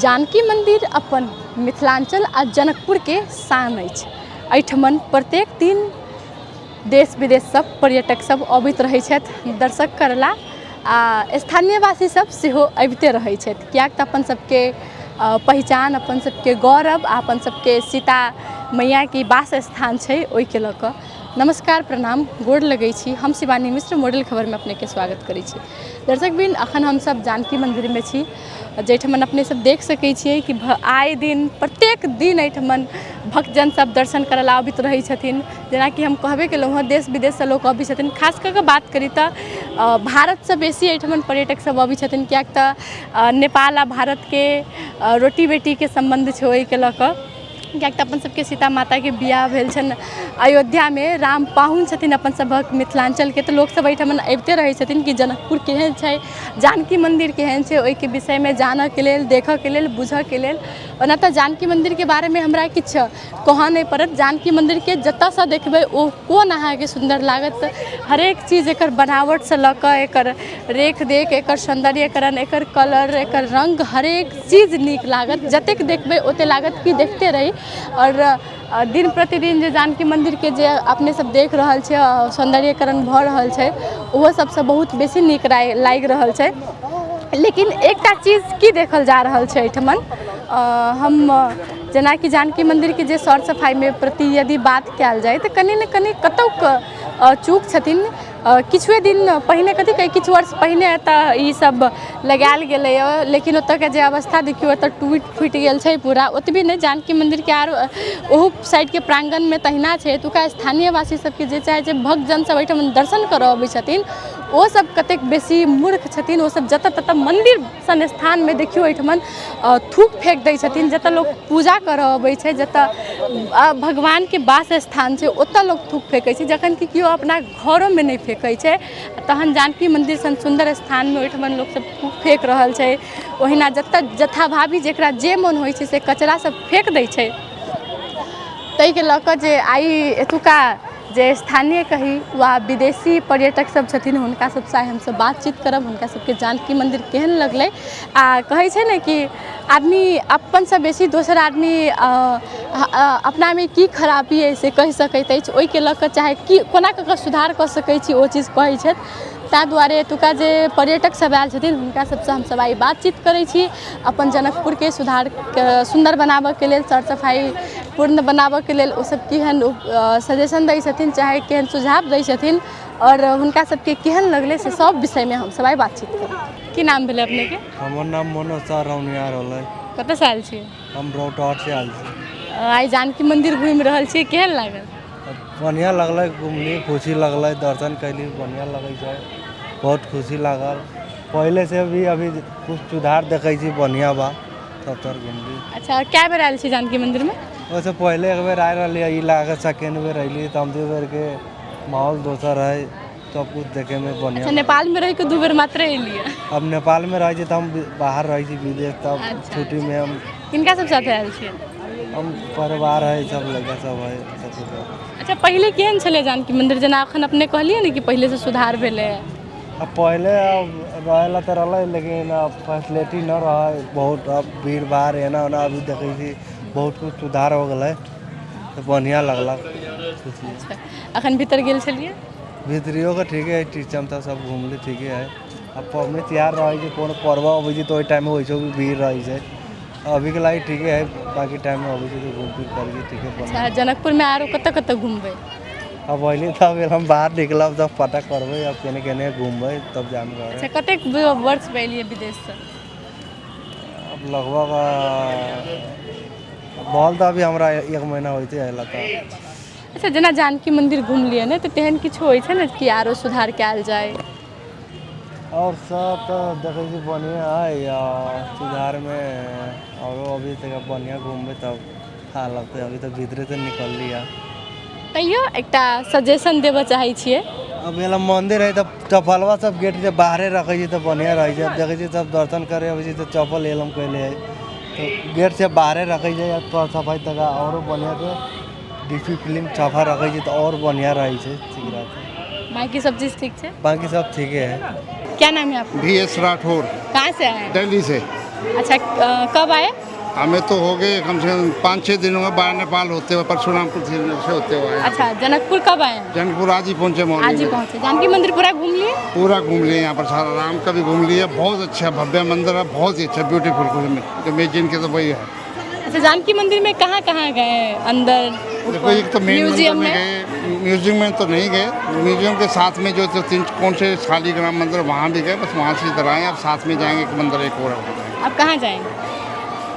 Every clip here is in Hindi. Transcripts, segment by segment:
जानकी मंदिर अपन मिथिलांचल आ जनकपुर के शान अछि। एहिठमन प्रत्येक दिन देश विदेश सब पर्यटक सब अबैत रहै छथि दर्शक करला आ स्थानीयवासी सब सेहो अबिते रहै छथि, कियाक तऽ अपन सबके पहचान, अपन सबके गौरव आ अपन सबके सीता मैया के वास स्थान छै। ओहिके लऽ कऽ नमस्कार, प्रणाम, गोड़ लगै छी। हम शिवानी मिश्र मॉडल खबर में अपने के स्वागत करै छी। दर्शकबिन, अखन हम सब जानकी मंदिर में छी, जैठमन अपने सब देख सकै छियै कि आए दिन प्रत्येक दिन एहिठमन भक्तजन सब दर्शन करल आबैत रहै छथिन। जेनाकि हम कहबे केलहुँ हँ, देश विदेश से लोग अबै छथिन। खास कऽ के बात करी तऽ भारत से बेसी एहिठमन पर्यटक सब अबै छथिन, कियाक तऽ नेपाल आ भारत के रोटी बेटी के संबंध छै। ओहिके लऽ कऽ कियाक तऽ अपन सबके सीता माता के बियाह भेल छनि अयोध्या में, राम पाहुन छथिन अपन सभक मिथिलांचल के, तऽ लोग सब एहिठमन अबिते रहै छथिन कि जनकपुर केहन छै, जानकी मंदिर केहन छै, ओहि के विषय में जानऽ के लेल, देखऽ के लेल, बुझऽ के लेल। ओना तऽ जानकी मंदिर के बारे में हमरा किछु कहऽ नहीं पड़त। जानकी मंदिर के जतऽ से देखबै ओ कोन अहाँके सुंदर लागत। हरेक चीज एकर बनावट से लऽ कऽ एकर रेख देख, एकर सौंदर्यकरण, एकर कलर, एकर रंग, हरेक चीज नीक लागत। जतेक देखबै ओते लागत कि देखते रही। और दिन प्रतिदिन जे जानकी मंदिर के जे अपने सब देख रहल छियै सौंदर्यकरण भऽ रहल छै, ओहो सबसे बहुत बेसी नीक लागि रहल छै। लेकिन एकटा चीज की देखल जा रहल छै एहिठमन, हम जेनाकि जानकी मंदिर के जे सर सफाई में प्रति यदि बात कयल जाय तऽ कनि ने कनि कतौ चूक छथिन। किछुए दिन पहिने, कथी कही, किछु वर्ष पहिने एतऽ ई सब लगायल गेलैए, लेकिन ओतऽ के जे अवस्था देखियौ, ओतऽ टूटि फुटि गेल छै पूरा। ओतबी नहीं, जानकी मंदिर के आरो ओहू साइड के प्रांगण में तहिना छै। एतुका स्थानीय वासी सबके जे चाहे छै भक्तजन सब एहिठमन दर्शन करऽ अबै छथिन, ओ सब कतेक बेसी मूर्ख छथिन। ओ सब जतऽ ततऽ मंदिर सन स्थान में देखियौ एहिठमन थूक फेंक दै छथिन। जतऽ लोग पूजा करऽ अबै छै, जतऽ भगवान के वास स्थान छै, ओतऽ लोग थूक फेंकै छै, जखन कि केओ अपना घरों में नहीं फेंकै छै। तहन जानकी मंदिर सन सुंदर स्थान में ओहिठमन लोग सब थूक फेंक रहल छै। ओहिना जतऽ जथाभावी जेकरा जे मोन होइ छै से कचरा सब फेंक दै छै। ताहि के लऽ कऽ जे आइ एतुका जे स्थानीय कही वा विदेशी पर्यटक सब छथिन, हुनका सबसँ आइ हमसब बातचीत करब। हुनका सबके जानकी मंदिर केहन लगलै, आ कहै छै ने कि आदमी अपन से बेसी दोसर आदमी अपना में की खराबी अइ से कहि सकैत अछि। ओहिके लऽ कऽ चाहे की कोना कऽ सुधार कऽ सकै छी, ओ चीज कहै छथि। ताहि दुआरे एतुका जे पर्यटक सब आयल छथिन, हुनका सबसँ हमसब आइ बातचीत करै छी। अपन जनकपुर के सुधार सुंदर बनाबऽ के लेल, सर सफाई पूर्ण बनाबऽ के लेल ओ सब केहन सजेशन दै छथिन, चाहे केहन सुझाव दै छथिन, और हुनका सबके केहन लगलै, से सब विषय में हमसब आइ बातचीत करब। की नाम भेलै अपने के? हमर नाम मनोज सर रौनियार होलै। कतऽ से आयल छियै? हम रौटहट से आयल छी। आइ जानकी मंदिर घूमि रहल छी, केहन लागल? बढ़िया लगलै, घूमली, खुशी लगलै, दर्शन कैली, बढ़िया लगै छै, बहुत खुशी लागल। पहले से भी अभी कुछ सुधार देखै छी, बढ़िया बा, सब तर घूमली। अच्छा, कए बेर आयल छी जानकी मंदिर में? वैसे पहले एक बेर आए रहली, ई लागे सेकेंड बेर अइली। तब दू बेर के माहौल दोसर है, सब कुछ देखे में बढ़िया। अच्छा, नेपाल में रह के 2 बेर मात्र एलियै? अब नेपाल में रह छी तऽ हम बाहर रह छी विदेश, तब अच्छा, छुट्टी में हम किनका सब साथे आयल छियै? हम परिवार है, सब लड़का सब है, सबके साथ। अच्छा, पहिले केहन छलै जानकी मंदिर? जेना अखन अपने कहलियै ने कि पहिले से सुधार भेलै। अब पहले रहेला तो रहलै, लेकिन अब फैसिलिटी न रहा बहुत। अब भीड़ भाड़ एना ओना अभी देखै छी बहुत कुछ सुधार हो गेलै, तो बढ़िया लगलक, खुशी। अच्छा, अखन भीतर गेल छलियै? भीतरियो के ठीके है, टीचम था सब घूमले ठीके है। अब पबनी तिहार रहे छै, कोनो पर्व अबै छै तऽ ओहि टाइम में वैसे भी भीड़ रहै छै। अभी के लायक ठीके है, बाकी टाइम में अबै छै तो घूम फिर करिए ठीके। अच्छा, जनकपुर में आरो कतऽ कतऽ घूमबै? अब अइली तब हम बाहर निकलब तब पता करबै, अब केने केने घूमबै तब जान घर। अच्छा, कतेक वर्ष में एलियै विदेश से? अब लगभग बोल तऽ अभी हमरा 1 महीना होइते अयला तऽ। अच्छा, जेना जानकी मंदिर घूमलियै ने, तऽ तेहन किछु होइ छै ने कि आरो सुधार कयल जाय? और सब तो देखै छी बढ़िया है, या सुधार में औरो अभी तक बढ़िया घूमबै तब अच्छा लगतै। अभी तऽ भीतरे से निकलली है। तैयो एकटा सजेशन देबऽ चाहै छियै। अब एला मंदिर है तऽ चप्पलवा सब गेट के बाहरे रखे छी तऽ बढ़िया रहे छै। अब देखे छी सब दर्शन करे अबै छै तऽ चप्पल एलम कैले है, तो गेट से बाहरे रखे छै। सफाई तक औरो बढ़िया से डिसिप्लिन सफा रखे छै तऽ और बढ़िया रहे छै, ठीक रहते। बाकी सब चीज ठीक है? बाकी सब ठीक है। क्या नाम है आपका? VS राठौर, कहाँ से आए हैं? दिल्ली से। अच्छा कब आए? हमें तो हो गए कम से कम 5-6 दिनों में बाहर नेपाल होते हुए परशुरामपुर से होते हुए आए। अच्छा जनकपुर कब आए? जनकपुर आज ही पहुँचे मॉर्निंग आज ही में। पहुँचे। जानकी मंदिर पूरा घूम लिए? पूरा घूम लिए, यहाँ पर सारा राम का भी घूम लिया। बहुत अच्छा भव्य मंदिर है, बहुत ही अच्छा ब्यूटीफुल। इमेजिन के तो वही है। अच्छा जानकी मंदिर में कहाँ कहाँ गए? अंदर देखो एक तो मेन मंदिर म्यूजियम में गए, म्यूजियम में तो नहीं गए। म्यूजियम के साथ में जो तीन कौन से शालीग्राम मंदिर वहाँ भी गए, बस वहाँ से इधर आए। अब साथ में जाएंगे एक मंदिर एक और जाएंगे। अब कहाँ जाएंगे?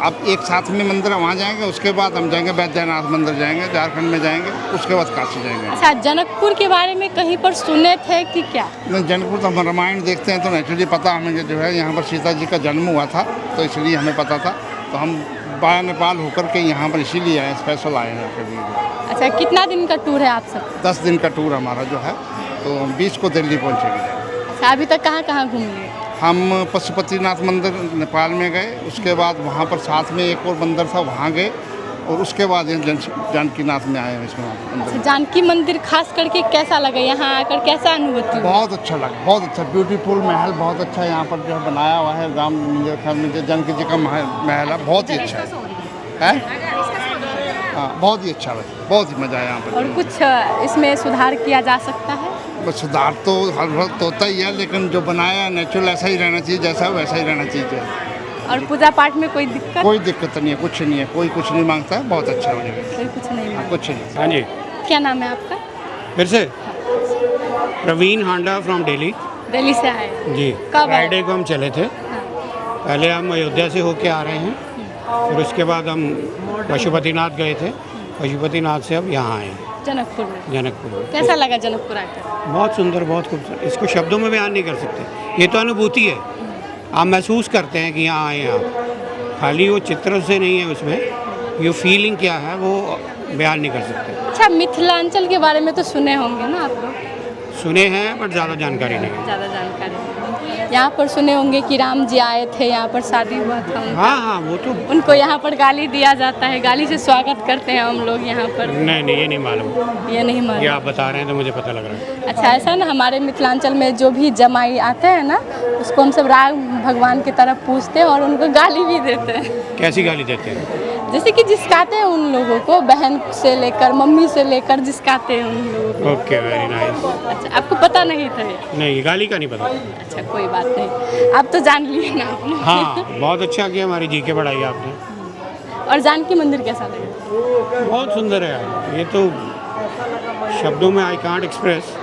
अब एक साथ में मंदिर है वहाँ जाएंगे, उसके बाद हम जाएंगे बैद्यनाथ मंदिर जाएंगे, झारखंड में जाएंगे, उसके बाद काशी जाएंगे। अच्छा जनकपुर के बारे में कहीं पर सुने थे कि क्या? नहीं, जनकपुर तो हम रामायण देखते हैं तो नेचुरली पता हमें जो है यहाँ पर सीता जी का जन्म हुआ था, तो इसलिए हमें पता था। तो हम बाया नेपाल होकर के यहाँ पर इसीलिए आए, स्पेशल आए हैं कभी। अच्छा कितना दिन का टूर है आप सब? 10 दिन का टूर हमारा जो है, तो 20 को दिल्ली पहुँचेंगे। अच्छा अभी तक कहाँ कहाँ घूम लिए? हम पशुपतिनाथ मंदिर नेपाल में गए, उसके बाद वहाँ पर साथ में एक और मंदिर था वहाँ गए, और उसके बाद जानकीनाथ में आए हैं इसमें अच्छा मंदिर। जानकी मंदिर खास करके कैसा लगा? यहाँ आकर कैसा अनुभूति हुई? बहुत अच्छा लगा, बहुत अच्छा ब्यूटीफुल महल, बहुत अच्छा यहाँ पर जो है बनाया हुआ है। राम मेरे ख्याल में जो जानकी जी का महल है, बहुत ही अच्छा है। हाँ बहुत ही अच्छा लगा, बहुत ही मज़ा आया यहाँ पर। और कुछ इसमें सुधार किया जा सकता है? बस सुधार तो हर वक्त होता ही है, लेकिन जो बनाया नेचुरल ऐसा ही रहना चाहिए, जैसा वैसा ही रहना चाहिए। और पूजा पाठ में कोई दिक्कत? कोई दिक्कत नहीं है, कुछ नहीं है, कोई कुछ नहीं मांगता है, बहुत अच्छा हो जाएगा। कोई कुछ नहीं मांगा। कुछ नहीं। हाँ जी, क्या नाम है आपका? फिर से प्रवीण हांडा फ्रॉम दिल्ली। दिल्ली से आए? जी कब आए? फ्राइडे को हम चले थे। हाँ। पहले हम अयोध्या से होके आ रहे हैं, फिर उसके बाद हम पशुपतिनाथ गए थे। पशुपतिनाथ से अब यहाँ आए हैं जनकपुर में। जनकपुर में। कैसा लगा जनकपुर आकर? बहुत सुंदर, बहुत खूबसूरत। इसको शब्दों में बयान नहीं कर सकते, ये तो अनुभूति है। आप महसूस करते हैं कि यहाँ आए हैं आप, खाली वो चित्र से नहीं है, उसमें ये फीलिंग क्या है वो बयान नहीं कर सकते। अच्छा मिथिलांचल के बारे में तो सुने होंगे ना आप लोग? सुने हैं बट ज़्यादा जानकारी नहीं है। ज़्यादा जानकारी नहीं। यहाँ पर सुने होंगे कि राम जी आए थे, यहाँ पर शादी हुआ था उनका। हाँ हाँ वो तो उनको यहाँ पर गाली दिया जाता है, गाली से स्वागत करते हैं हम लोग यहाँ पर। नहीं ये नहीं मालूम। ये नहीं ये मालूम? आप बता रहे हैं तो मुझे पता लग रहा है। अच्छा ऐसा ना हमारे मिथिलांचल में जो भी जमाई आते हैं ना, उसको हम सब राम भगवान की तरफ पूछते हैं और उनको गाली भी देते हैं। कैसी गाली देते हैं? जैसे कि जिसकाते हैं उन लोगों को, बहन से लेकर मम्मी से लेकर जिसकाते हैं उन लोगों को। Okay very nice. अच्छा आपको पता नहीं था ये? नहीं गाली का नहीं पता। अच्छा कोई बात नहीं, आप तो जान लिए ना आपने। हाँ बहुत अच्छा किया, हमारी जी के पढ़ाई आपने। और जानकी मंदिर कैसा लगा? बहुत सुंदर है यार, ये तो शब्दों में आई कांट एक्सप्रेस,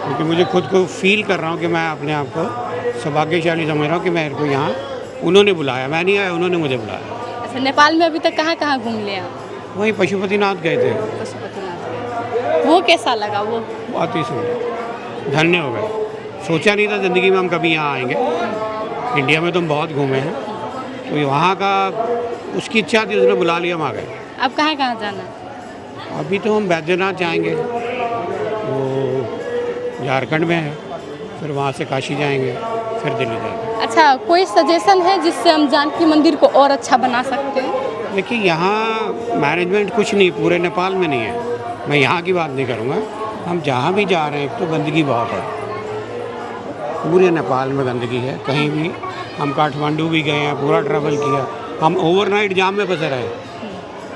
क्योंकि मुझे खुद को फील कर रहा हूँ कि मैं अपने आप को सौभाग्यशाली समझ रहा हूँ कि मेरे को यहाँ उन्होंने बुलाया, मैं नहीं आया, उन्होंने मुझे बुलाया। अच्छा नेपाल में अभी तक कहाँ कहाँ घूम लिया? वहीं पशुपतिनाथ गए थे। पशुपतिनाथ गए। वो कैसा लगा? वो बहुत ही सुंदर, धन्य हो गए। सोचा नहीं था ज़िंदगी में हम कभी यहाँ आएंगे। इंडिया में तो हम बहुत घूमे हैं, तो वहाँ का उसकी इच्छा थी, उसने बुला लिया, हम आ गए। अब कहाँ कहाँ जाना है? अभी तो हम बैद्यनाथ जाएंगे, वो झारखंड में है, फिर वहाँ से काशी जाएंगे, फिर दिल्ली जाएंगे। अच्छा कोई सजेशन है जिससे हम जानकी मंदिर को और अच्छा बना सकते हैं? देखिए यहाँ मैनेजमेंट कुछ नहीं, पूरे नेपाल में नहीं है। मैं यहाँ की बात नहीं करूँगा, हम जहाँ भी जा रहे हैं एक तो गंदगी बहुत है, पूरे नेपाल में गंदगी है। कहीं भी हम काठमांडू भी गए हैं, पूरा ट्रैवल किया, हम ओवरनाइट जाम में फंसे रहे।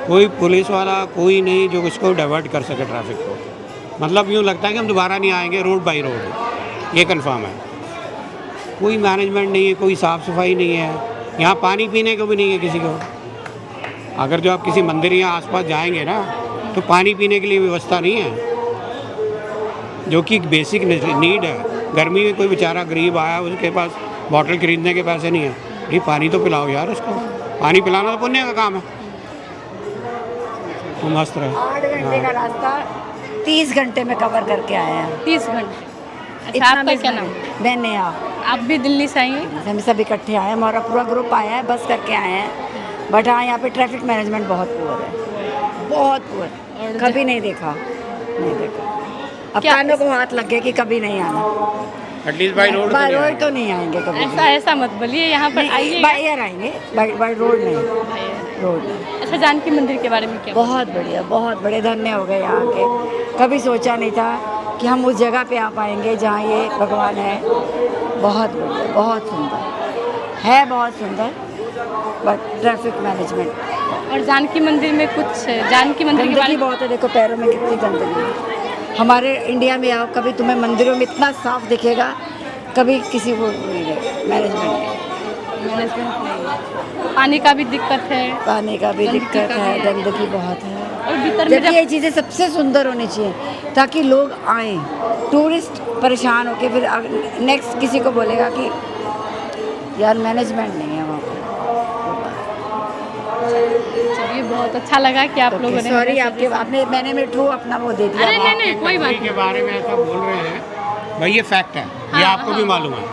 कोई पुलिस वाला कोई नहीं जो इसको डाइवर्ट कर सके ट्रैफिक को। मतलब यूँ लगता है कि हम दोबारा नहीं आएंगे, रोड बाई रोड, ये कंफर्म है। कोई मैनेजमेंट नहीं है, कोई साफ़ सफाई नहीं है, यहाँ पानी पीने को भी नहीं है किसी को। अगर जो आप किसी मंदिर या आसपास जाएंगे ना, तो पानी पीने के लिए व्यवस्था नहीं है, जो कि बेसिक नीड है। गर्मी में कोई बेचारा गरीब आया, उसके पास बॉटल खरीदने के पैसे नहीं है, ये पानी तो पिलाओ यार उसको। पानी पिलाना तो पुण्य का काम है। तो मस्त रहे। 8 घंटे का रास्ता 30 घंटे में कवर करके आए हैं। 30 घंटे। अच्छा इतना आपका मिस क्या नाम? मैंने आप भी दिल्ली से आई हैं? हम सब इकट्ठे आए हैं, हमारा पूरा ग्रुप आया है, बस करके आए हैं। बट हाँ यहाँ पे ट्रैफिक मैनेजमेंट बहुत पुअर है, बहुत पुअर। कभी नहीं देखा, नहीं देखा। अब क्या- कानों को हाथ लग गया कि कभी नहीं आना। At least by road by road तो नहीं आएंगे कभी। ऐसा मत बोलिए, यहाँ पर आइए। बाई एयर आएंगे, बाई रोड नहीं, रोड नहीं। अच्छा जानकी मंदिर के बारे में क्या? बहुत बढ़िया, धन्य हो गए यहाँ के। कभी सोचा नहीं था कि हम उस जगह पे आ पाएंगे जहाँ ये भगवान है। बहुत बढ़िया, बहुत सुंदर। है बहुत सुंदर, बट ट्रैफिक मैनेजमेंट, और जानकी मंदिर में कुछ, जानकी मंदिर के बारे गंदगी में बहुत है। देखो पैरों में कितनी गंदगी है। हमारे इंडिया में आओ, कभी तुम्हें मंदिरों में इतना साफ दिखेगा, कभी किसी को नहीं है। मैनेजमेंट मैनेजमेंट नहीं है। पानी का भी दिक्कत है, पानी का भी गंदगी दिक्कत का है, भी है। गंदगी बहुत है। और भीतर में जबकि ये चीज़ें सबसे सुंदर होनी चाहिए ताकि लोग आएँ। टूरिस्ट परेशान होके फिर नेक्स्ट किसी को बोलेगा कि यार मैनेजमेंट नहीं है वहाँ पर। चलिए, बहुत अच्छा लगा कि आप लोगों ने सॉरी, हमें आपके आपने मैंने में ठू अपना वो दे दिया। अरे नहीं नहीं, कोई बात के बारे में ऐसा बोल रहे हैं भाई, ये फैक्ट है, ये आपको भी मालूम है,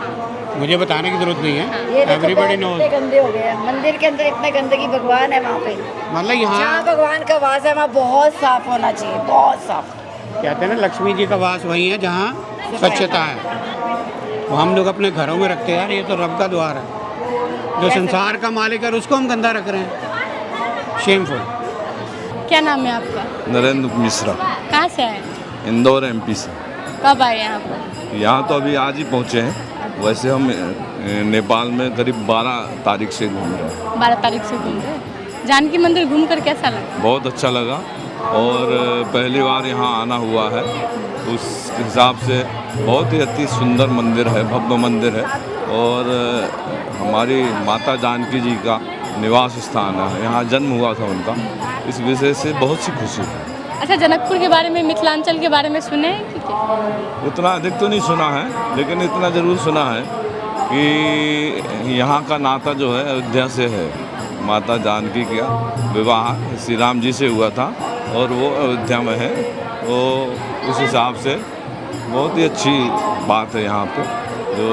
मुझे बताने की जरूरत नहीं ये है, देखो एवरीबॉडी पैर नोज। कितने गंदे हो गए हैं। मंदिर के अंदर इतने गंदगी, भगवान है वहाँ पे, मतलब यहाँ जहाँ भगवान का वास है वहाँ बहुत साफ होना चाहिए, बहुत साफ। कहते हैं ना, लक्ष्मी जी का वास वही है जहाँ स्वच्छता है। वो हम लोग अपने घरों में रखते हैं यार, ये तो रब का द्वार है, जो संसार का मालिक है उसको हम गंदा रख रहे हैं, शेमफुल। क्या नाम है आपका? नरेंद्र मिश्रा, कहाँ से आए? इंदौर एमपी से। कब आए यहाँ पर? यहाँ तो अभी आज ही पहुँचे हैं। वैसे हम नेपाल में करीब 12 तारीख से घूम रहे हैं। 12 तारीख से घूम रहे। जानकी मंदिर घूमकर कैसा लगा? बहुत अच्छा लगा, और पहली बार यहाँ आना हुआ है, उस हिसाब से बहुत ही अति सुंदर मंदिर है, भव्य मंदिर है, और हमारी माता जानकी जी का निवास स्थान है, यहाँ जन्म हुआ था उनका, इस विषय से बहुत सी खुशी है। अच्छा, जनकपुर के बारे में, मिथिलांचल के बारे में सुने हैं कि क्या? उतना अधिक तो नहीं सुना है, लेकिन इतना ज़रूर सुना है कि यहाँ का नाता जो है अयोध्या से है। माता जानकी का विवाह श्री राम जी से हुआ था और वो अयोध्या में है, तो उस हिसाब से बहुत ही अच्छी बात है यहाँ पे, जो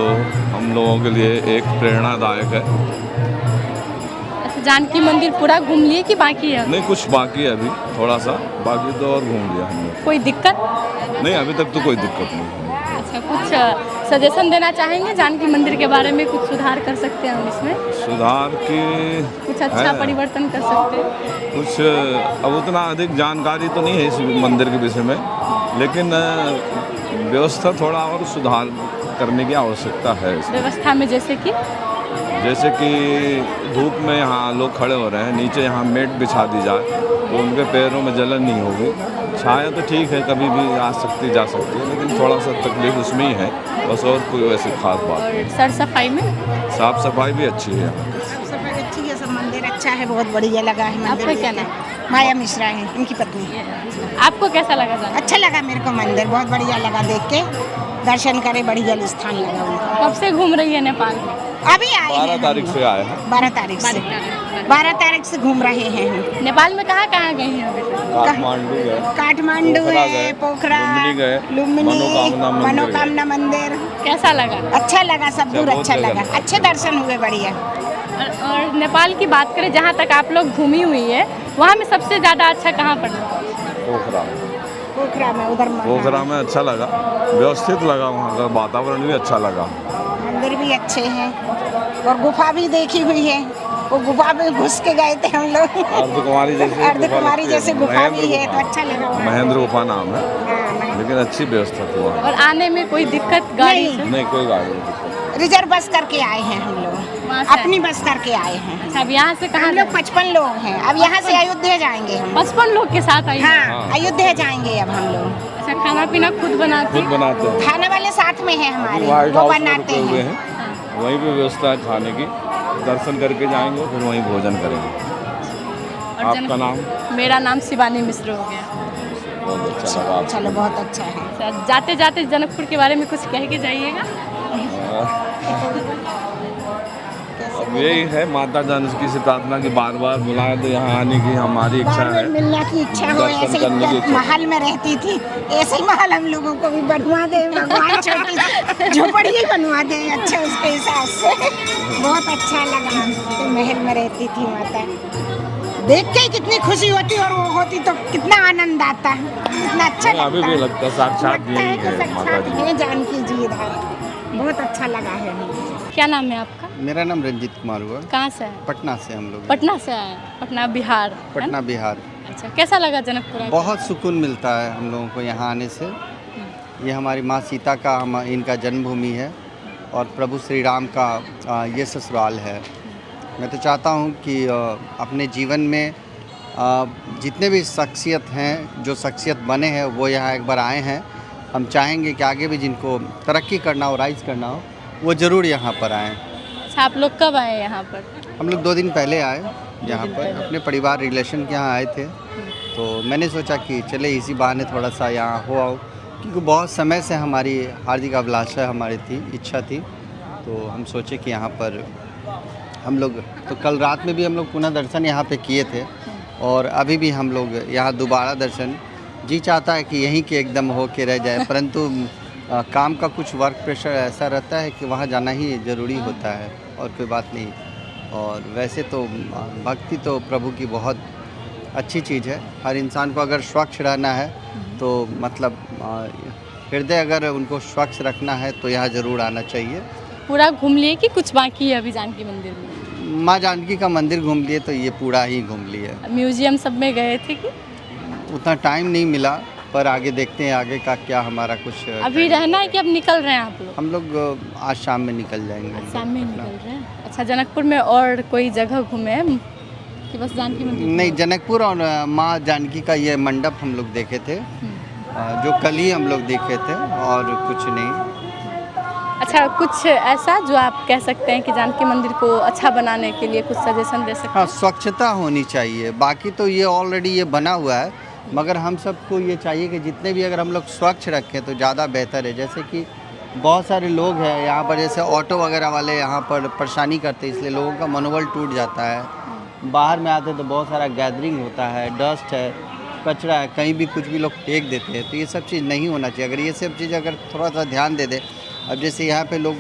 हम लोगों के लिए एक प्रेरणादायक है। अच्छा, जानकी मंदिर पूरा घूम लिए कि बाकी है? नहीं, कुछ बाकी है अभी, थोड़ा सा बाकी तो और घूम लिया हमने। कोई दिक्कत? नहीं, अभी तक तो कोई दिक्कत नहीं है। अच्छा, कुछ सजेशन देना चाहेंगे जानकी मंदिर के बारे में? कुछ सुधार कर सकते हैं हम इसमें? सुधार की कुछ अच्छा है। परिवर्तन कर सकते हैं? कुछ अब उतना अधिक जानकारी तो नहीं है इस मंदिर के विषय में, लेकिन व्यवस्था थोड़ा और सुधार करने की आवश्यकता है इसमें। व्यवस्था में जैसे कि धूप में यहाँ लोग खड़े हो रहे हैं, नीचे यहाँ मेट बिछा दी जाए तो उनके पैरों में जलन नहीं होगी। छाया तो ठीक है, कभी भी आ सकती जा सकती है, लेकिन थोड़ा सा तकलीफ उसमें ही है, बस और कोई वैसी खास बात नहीं। और सर सफाई में? साफ सफाई भी अच्छी है। साफ सफाई अच्छी है, सब मंदिर अच्छा है, बहुत बढ़िया लगा है मंदिर। आपका क्या नाम? माया मिश्रा है, इनकी पत्नी। आपको कैसा लगा जाना? अच्छा लगा मेरे को, मंदिर बहुत बढ़िया लगा, देख के दर्शन करे, बढ़िया स्थान लगा उनका। कब से घूम रही है नेपाल में? अभी आए हैं 12 तारीख से आए हैं। 12 तारीख से 12 तारीख से घूम रहे हैं हम। नेपाल में कहाँ कहाँ गई हैं अभी तक? काठमांडू गए, काठमांडू पोखरा है, गए, पोखरा, लुम्बिनी गए, लुम्बिनी, मनोकामना मंदिर। कैसा लगा? अच्छा लगा, सब दूर बहुत अच्छा जगह लगा, अच्छे दर्शन हुए, बढ़िया। और नेपाल की बात करें, जहाँ तक आप लोग घूमी हुई है, वहाँ में सबसे ज़्यादा अच्छा कहाँ पर लगा? पोखरा। पोखरा में, उधर पोखरा में अच्छा लगा, व्यवस्थित लगा, वहाँ का वातावरण भी अच्छा लगा। मंदिर भी अच्छे हैं, और गुफा भी देखी हुई है, वो गुफा में घुस के गए थे हम लोग। अर्धकुमारी जैसे अर्धकुमारी जैसे गुफा भी है, तो अच्छा लगा वहाँ। महेंद्र गुफा नाम है, हाँ, लेकिन अच्छी व्यवस्था थी वहाँ। और आने में कोई दिक्कत गाड़ी से? नहीं, कोई गाड़ी नहीं। रिजर्व बस करके आए हैं हम लोग, वहाँ से? अपनी बस करके आए हैं। अच्छा, अब यहाँ से कहाँ हम लोग 55 लोग हैं, अब यहाँ से अयोध्या जाएंगे हम। 55 लोग के साथ आई हैं? हाँ, अयोध्या जाएंगे अब हम लोग। अच्छा, खाना पीना खुद बनाती? खुद बनाते हैं, खाने वाले साथ में हैं हमारे, व्हाइट वो हाउस में बनाते रुके हुए हैं। हैं, वहीं पे व्यवस्था है खाने की, दर्शन करके जाएंगे, फिर वहीं भोजन करेंगे। और आपका नाम? मेरा नाम शिवानी मिश्र हो गया। बहुत अच्छा लगा आपसे। चलो, बहुत अच्छा है। अच्छा, जाते जाते जनकपुर के बारे में कुछ कह के जाइएगा। अब यही है, माता जानकी से प्रार्थना की बार बार बुलाए तो यहाँ आने की हमारी इच्छा बार बार है। मिलने की इच्छा हो, दर्शन ऐसे करने की ही इच्छा। महल में रहती थी, ऐसे ही महल हम लोगों को भी बनवा दे भगवान, छोटी झोपड़ी ही बनवा दे, अच्छा उसके हिसाब से। बहुत अच्छा लगा, तो महल में रहती थी माता, देख के कितनी खुशी होती, और वो होती तो कितना आनंद आता, कितना अच्छा लगता। अभी भी लगता है साक्षात लगता है यही कि है माता साक्षात जी। है जानकी जी इधर, बहुत अच्छा लगा है हमें। क्या नाम है आपका? मेरा नाम रंजीत कुमार हुआ, कहाँ से है? पटना से हम लोग। पटना से आए हैं? पटना बिहार है ना? पटना बिहार। अच्छा, कैसा लगा जनकपुर आके? बहुत सुकून मिलता है हम लोगों को यहाँ आने से। ये हमारी माँ सीता का इनका जन्मभूमि है, और प्रभु श्री राम का ये ससुराल है। मैं तो चाहता हूँ कि अपने जीवन में जितने भी शख्सियत हैं, जो शख्सियत बने हैं, वो यहाँ एक बार आए हैं। हम चाहेंगे कि आगे भी जिनको तरक्की करना हो, राइज करना हो, वो ज़रूर यहाँ पर आएँ। अच्छा, आप लोग कब आए यहाँ पर? हम लोग 2 दिन पहले आए यहाँ पर, अपने परिवार रिलेशन के यहाँ आए थे। तो मैंने सोचा कि चले इसी बहाने थोड़ा सा यहाँ हो आओ, क्योंकि बहुत समय से हमारी हार्दिक अभिलाषा हमारी थी, इच्छा थी। तो हम सोचे कि यहाँ पर हम लोग, तो कल रात में भी हम लोग पुनः दर्शन यहाँ पे किए थे और अभी भी हम लोग यहाँ दोबारा दर्शन, जी चाहता है कि यहीं के एकदम हो के रह जाए, परंतु काम का कुछ वर्क प्रेशर ऐसा रहता है कि वहाँ जाना ही ज़रूरी होता है और कोई बात नहीं। और वैसे तो भक्ति तो प्रभु की बहुत अच्छी चीज़ है। हर इंसान को अगर स्वच्छ रहना है तो मतलब हृदय अगर उनको स्वच्छ रखना है तो यहाँ ज़रूर आना चाहिए। पूरा घूम लिए कि कुछ बाकी है अभी जानकी मंदिर में? माँ जानकी का मंदिर घूम लिए तो ये पूरा ही घूम लिए। म्यूजियम सब में गए थे कि? उतना टाइम नहीं मिला, पर आगे देखते हैं आगे का क्या हमारा कुछ। अभी रहना है कि अब निकल रहे हैं आप लोग? हम लोग आज शाम में निकल जाएंगे। शाम में निकल रहे हैं। अच्छा, जनकपुर में और कोई जगह घूमे हैं कि बस जानकी मंदिर? नहीं, जनकपुर और माँ जानकी का ये मंडप हम लोग देखे थे, जो कल ही हम लोग देखे थे, और कुछ नहीं। अच्छा, कुछ ऐसा जो आप कह सकते हैं कि जानकी मंदिर को अच्छा बनाने के लिए कुछ सजेशन दे सकते हैं? हाँ, स्वच्छता होनी चाहिए। बाकी तो ये ऑलरेडी ये बना हुआ है, मगर हम सबको ये चाहिए कि जितने भी अगर हम लोग स्वच्छ रखें तो ज़्यादा बेहतर है। जैसे कि बहुत सारे लोग हैं यहाँ पर, जैसे ऑटो वगैरह वाले यहाँ पर परेशानी करते हैं, इसलिए लोगों का मनोबल टूट जाता है। बाहर में आते तो बहुत सारा गैदरिंग होता है, डस्ट है, कचरा है, कहीं भी कुछ भी लोग फेंक देते हैं। तो ये सब चीज़ नहीं होना चाहिए। अगर ये सब चीज़ अगर थोड़ा सा ध्यान दे दे, अब जैसे यहाँ पे लोग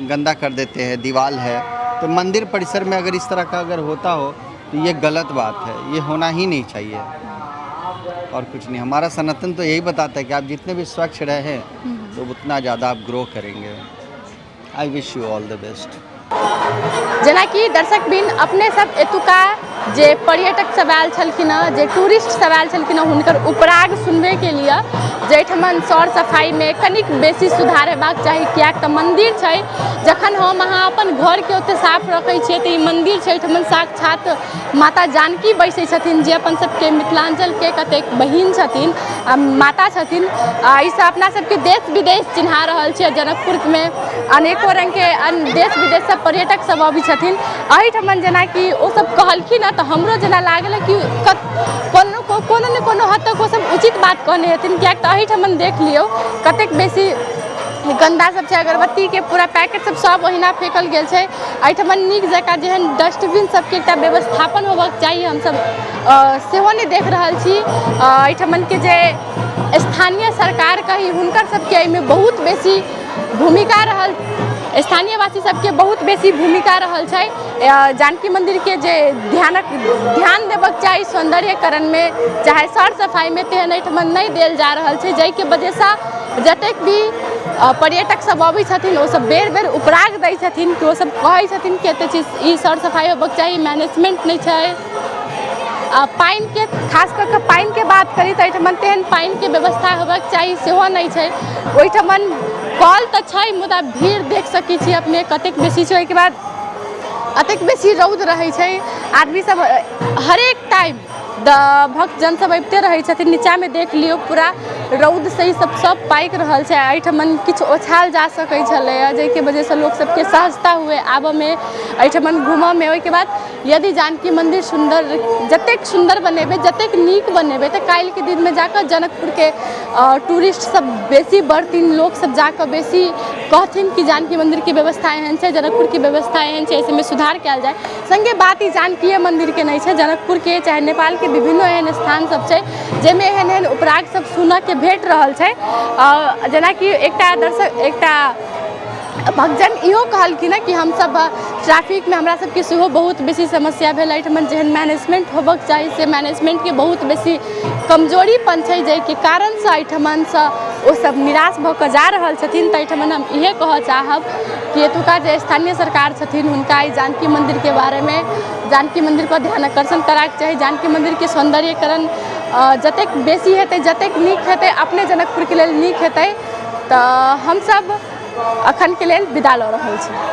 गंदा कर देते हैं, दीवार है, तो मंदिर परिसर में अगर इस तरह का अगर होता हो तो ये गलत बात है, ये होना ही नहीं चाहिए। और कुछ नहीं, हमारा सनातन तो यही बताता है कि आप जितने भी स्वच्छ रहें तो उतना ज़्यादा आप ग्रो करेंगे। I wish you all the best. जेना कि दर्शक बिन अपने सब एतुका जे पर्यटक सब आयल छलखिन, जे टूरिस्ट सब आयल छलखिन, हुनकर उपराग सुनबे के लिए जैठमन सौर सफाई में कनिक बेसी सुधार हेबाक चाही। कियाक तऽ मंदिर छै, जखन हम अहाँ अपन घर के ओते साफ रखै छियै तऽ ई मंदिर छै, एठमन साक्षात माता जानकी बैसै छथिन, जे अपन सबके मिथिलांचल के कतेक बहिन छथिन, माता छथिन। ई सब अपना सबके देश विदेश चिन्हा रहल छै। जनकपुर में अनेको रंग के देश विदेश सब पर्यटक सब अबै छथिन। एहिठमन जेना कि ओ सब कहलखिन तऽ हमरो जेना लागल कि कोनो ने कोनो हद तक वो सब उचित बात कहने हेथिन। कियाक तऽ एहिठमन देख लियौ कतेक बेसी गंदा सब छै, अगरबत्ती के पूरा पैकेट सब ओहिना फेंकल गेल छै। एहिठमन नीक जकाँ जेहन डस्टबिन सबके एकटा व्यवस्थापन होबाक चाही, हमसब सेहो नहि देख रहल छी। एहिठमन के जे स्थानीय सरकार कही, हुनकर सबके एहिमे बहुत बेसी भूमिका रहल, स्थानीयवासी सबके बहुत बेसी भूमिका रहल छै। जानकी मंदिर के जे ध्यान देबाक चाही सौंदर्यकरण में, चाहे सर सफाई में, तेहन एहिठमन नहीं देल जा रहल छै, जाहिके वजहसँ जतेक भी पर्यटक सब अबै छथिन ओ सब बेर बेर उपराग दै छथिन कि ओ सब कहै छथिन कि एते चीज ई सर सफाई होबाक चाही, मैनेजमेंट नहीं छै। पानि के खास कऽ के पानि के बात करी तऽ एहिठमन तेहन पानि के व्यवस्था होबाक चाही सेहो नहीं छै। ओहिठमन कल तऽ छै, मुदा भीड़ देख सकै छी अपने कतेक बेसी छै। ओहिके बाद अतेक बेसी रौद रहै छै, आदमी सब हरेक टाइम भक्तजन सब अबिते रहै छथिन। नीचा में देख लियौ पूरा रौद से ही सब पाकि रहल छै। एहिठमन किछु ओछाल जा सकै छलैया, जाहिके वजहसँ लोक सबके सहजता हुए आबऽ में, एहिठमन घूमऽ में। ओहिके बाद यदि जानकी मंदिर सुंदर, जतेक सुंदर बनेबै, जतेक नीक बनेबै, तऽ काल्हि के दिन में जाकर जनकपुर के टूरिस्ट सब बेसी बढ़थिन, लोग सब जाकर बेसी कहथिन कि जानकी मंदिर की व्यवस्था एहन छै, जनकपुर की व्यवस्था एहन छै, इसमें सुधार कयल जाए। संगे बात ई जानकीय मंदिर के नहीं छै, जनकपुर के चाहे नेपाल के विभिन्न एहन स्थान सब छै जाहिमे एहन एहन उपराग सब सुनऽ के भेट रहल छै। जेना कि एकटा भक्तजन इहो कहलखिन कि हम सब ट्रैफिक में हमरा सबके सेहो बहुत बेसी समस्या भेल। एहिठमन जेहन मैनेजमेंट होबाक चाही से मैनेजमेंट के बहुत बेसी कमजोरीपन छै, जाहिके कारणसँ एहिठमनसँ ओ सब निराश भऽ कऽ जा रहल छथिन। तऽ एहिठमन हम इहे कहऽ चाहब कि एतुका जे स्थानीय सरकार छथिन हुनका ई जानकी मंदिर के बारे में, जानकी मंदिर पर ध्यान आकर्षण कराक चाही। जानकी मंदिर के सौंदर्यकरण जतेक बेसी हेतै, जतेक नीक हेतै, अपने जनकपुर के लेल नीक हेतै। तऽ हम सब अखन के लेल विदा लऽ रहल छी।